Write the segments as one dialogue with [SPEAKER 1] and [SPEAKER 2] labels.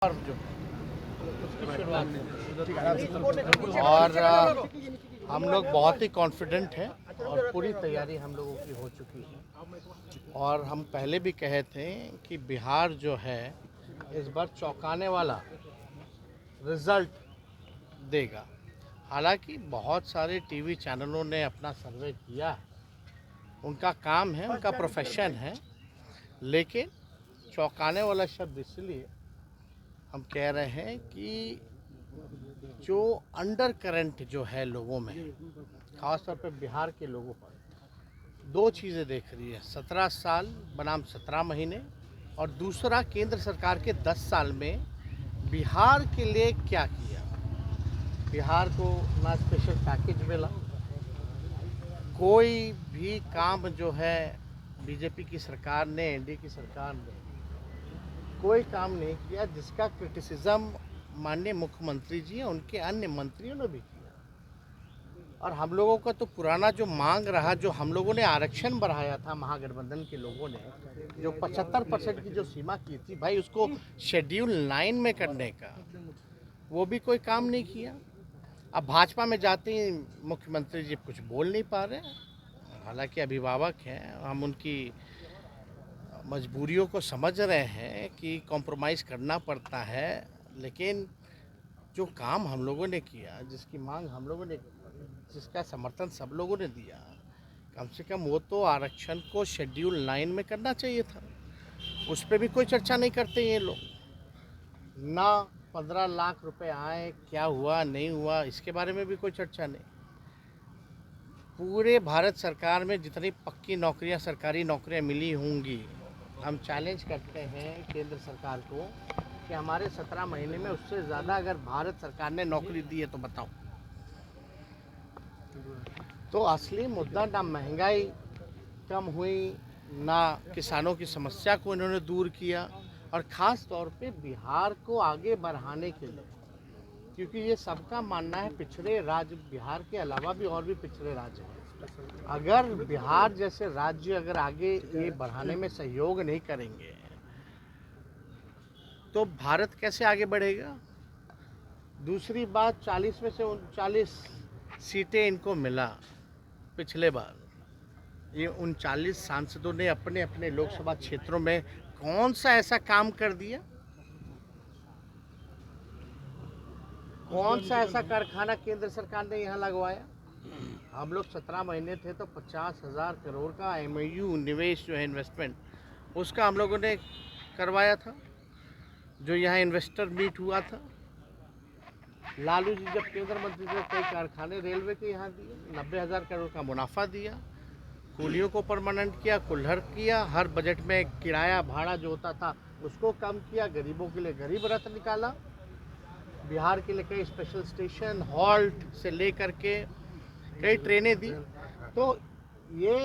[SPEAKER 1] और हम लोग बहुत ही कॉन्फिडेंट हैं और पूरी तैयारी हम लोगों की हो चुकी है। और हम पहले भी कहे थे कि बिहार जो है इस बार चौंकाने वाला रिजल्ट देगा। हालांकि बहुत सारे टीवी चैनलों ने अपना सर्वे किया है, उनका काम है, उनका प्रोफेशन है, लेकिन चौंकाने वाला शब्द इसलिए हम कह रहे हैं कि जो अंडर करंट जो है लोगों में, खासतौर पर बिहार के लोगों पर दो चीज़ें देख रही है। 17 साल बनाम 17 महीने और दूसरा केंद्र सरकार के 10 साल में बिहार के लिए क्या किया। बिहार को ना स्पेशल पैकेज मिला, कोई भी काम जो है बीजेपी की सरकार ने, एनडीए की सरकार ने कोई काम नहीं किया जिसका क्रिटिसिज्म माननीय मुख्यमंत्री जी और उनके अन्य मंत्रियों ने भी किया। और हम लोगों का तो पुराना जो मांग रहा, जो हम लोगों ने आरक्षण बढ़ाया था महागठबंधन के लोगों ने, जो 75% की जो सीमा की थी भाई, उसको शेड्यूल 9 में करने का, वो भी कोई काम नहीं किया। अब भाजपा में जाते ही मुख्यमंत्री जी कुछ बोल नहीं पा रहे। हालांकि अभिभावक हैं, हम उनकी मजबूरियों को समझ रहे हैं कि कॉम्प्रोमाइज़ करना पड़ता है, लेकिन जो काम हम लोगों ने किया, जिसकी मांग हम लोगों ने, जिसका समर्थन सब लोगों ने दिया, कम से कम वो तो आरक्षण को शेड्यूल 9 में करना चाहिए था। उस पर भी कोई चर्चा नहीं करते ये लोग। ना 15 लाख रुपए आए, क्या हुआ नहीं हुआ, इसके बारे में भी कोई चर्चा नहीं। पूरे भारत सरकार में जितनी पक्की नौकरियां, सरकारी नौकरियां मिली होंगी, हम चैलेंज करते हैं केंद्र सरकार को कि हमारे 17 महीने में उससे ज़्यादा अगर भारत सरकार ने नौकरी दी है तो बताओ। तो असली मुद्दा ना महंगाई कम हुई, ना किसानों की समस्या को इन्होंने दूर किया, और ख़ास तौर पे बिहार को आगे बढ़ाने के लिए, क्योंकि ये सबका मानना है पिछड़े राज्य बिहार के अलावा भी और भी पिछड़े राज्य हैं। अगर बिहार जैसे राज्य अगर आगे ये बढ़ाने में सहयोग नहीं करेंगे तो भारत कैसे आगे बढ़ेगा। दूसरी बात, 40 में से 39 सीटें इनको मिला पिछले बार। ये 39 सांसदों ने अपने अपने लोकसभा क्षेत्रों में कौन सा ऐसा काम कर दिया, कौन सा ऐसा कारखाना केंद्र सरकार ने यहाँ लगवाया। हम लोग 17 महीने थे तो 50,000 करोड़ का MOU निवेश जो है, इन्वेस्टमेंट, उसका हम लोगों ने करवाया था। जो यहाँ इन्वेस्टर मीट हुआ था, लालू जी जब केंद्र मंत्री थे, कई कारखाने रेलवे के यहाँ दिए, 90,000 करोड़ का मुनाफा दिया, कूलियों को परमानेंट किया, कुल्हड़ किया, हर बजट में किराया भाड़ा जो होता था उसको कम किया, गरीबों के लिए गरीब रथ निकाला, बिहार के लिए कई स्पेशल स्टेशन, हॉल्ट से लेकर के कई ट्रेनें दी। तो ये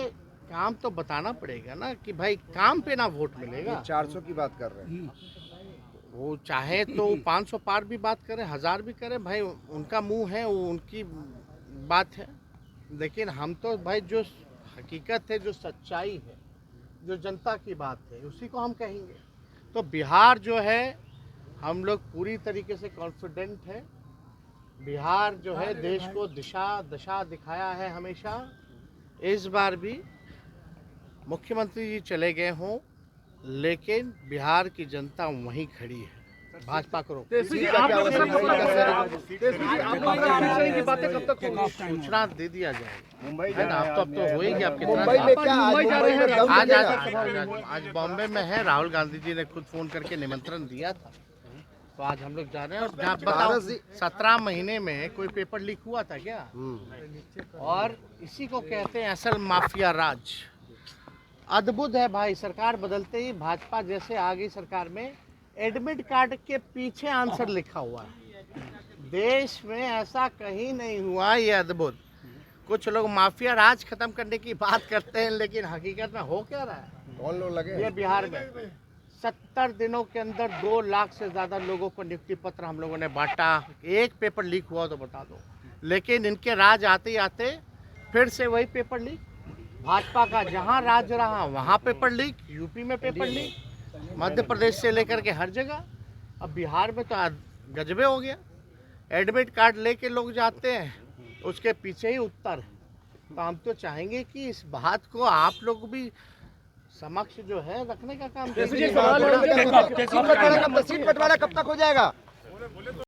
[SPEAKER 1] काम तो बताना पड़ेगा ना कि भाई काम पे ना वोट मिलेगा।
[SPEAKER 2] 400 की बात कर रहे हैं,
[SPEAKER 1] वो चाहे तो 500 पार भी बात करें, 1000 भी करें, भाई उनका मुंह है, वो उनकी बात है। लेकिन हम तो भाई जो हकीकत है, जो सच्चाई है, जो जनता की बात है, उसी को हम कहेंगे। तो बिहार जो है, हम लोग पूरी तरीके से कॉन्फिडेंट है। बिहार जो है देश को दशा दिखाया है हमेशा। इस बार भी मुख्यमंत्री जी चले गए हों, लेकिन बिहार की जनता वहीं खड़ी है, भाजपा को रोक। सूचना दे दिया जाएगा
[SPEAKER 2] मुंबई
[SPEAKER 1] है ना। अब तो हो ही गया। आप
[SPEAKER 2] मुंबई में क्या
[SPEAKER 1] आज बॉम्बे में है, राहुल गांधी जी ने खुद फोन करके निमंत्रण दिया था, तो आज हम लोग जा रहे हैं। और जहाँ बताओ, 17 महीने में कोई पेपर लीक हुआ था क्या? और इसी को कहते हैं असल माफिया राज। अद्भुत है भाई, सरकार बदलते ही भाजपा जैसे आ गई सरकार में, एडमिट कार्ड के पीछे आंसर लिखा हुआ है। देश में ऐसा कहीं नहीं हुआ, ये अद्भुत। कुछ लोग माफिया राज खत्म करने की बात करते हैं, लेकिन हकीकत में हो क्या रहा है?
[SPEAKER 2] कौन लोग लगे?
[SPEAKER 1] ये बिहार में 70 दिनों के अंदर 2 लाख से ज़्यादा लोगों को नियुक्ति पत्र हम लोगों ने बांटा। एक पेपर लीक हुआ तो बता दो। लेकिन इनके राज आते ही आते फिर से वही पेपर लीक। भाजपा का जहां राज रहा वहां पेपर लीक, यूपी में पेपर लीक, मध्य प्रदेश से लेकर के हर जगह। अब बिहार में तो गजबे हो गया, एडमिट कार्ड लेके लोग जाते हैं, उसके पीछे ही उत्तर है। तो हम तो चाहेंगे कि इस बात को आप लोग भी समक्ष जो है रखने का काम कीजिए।
[SPEAKER 2] सीट बंटवारा कब तक हो जाएगा?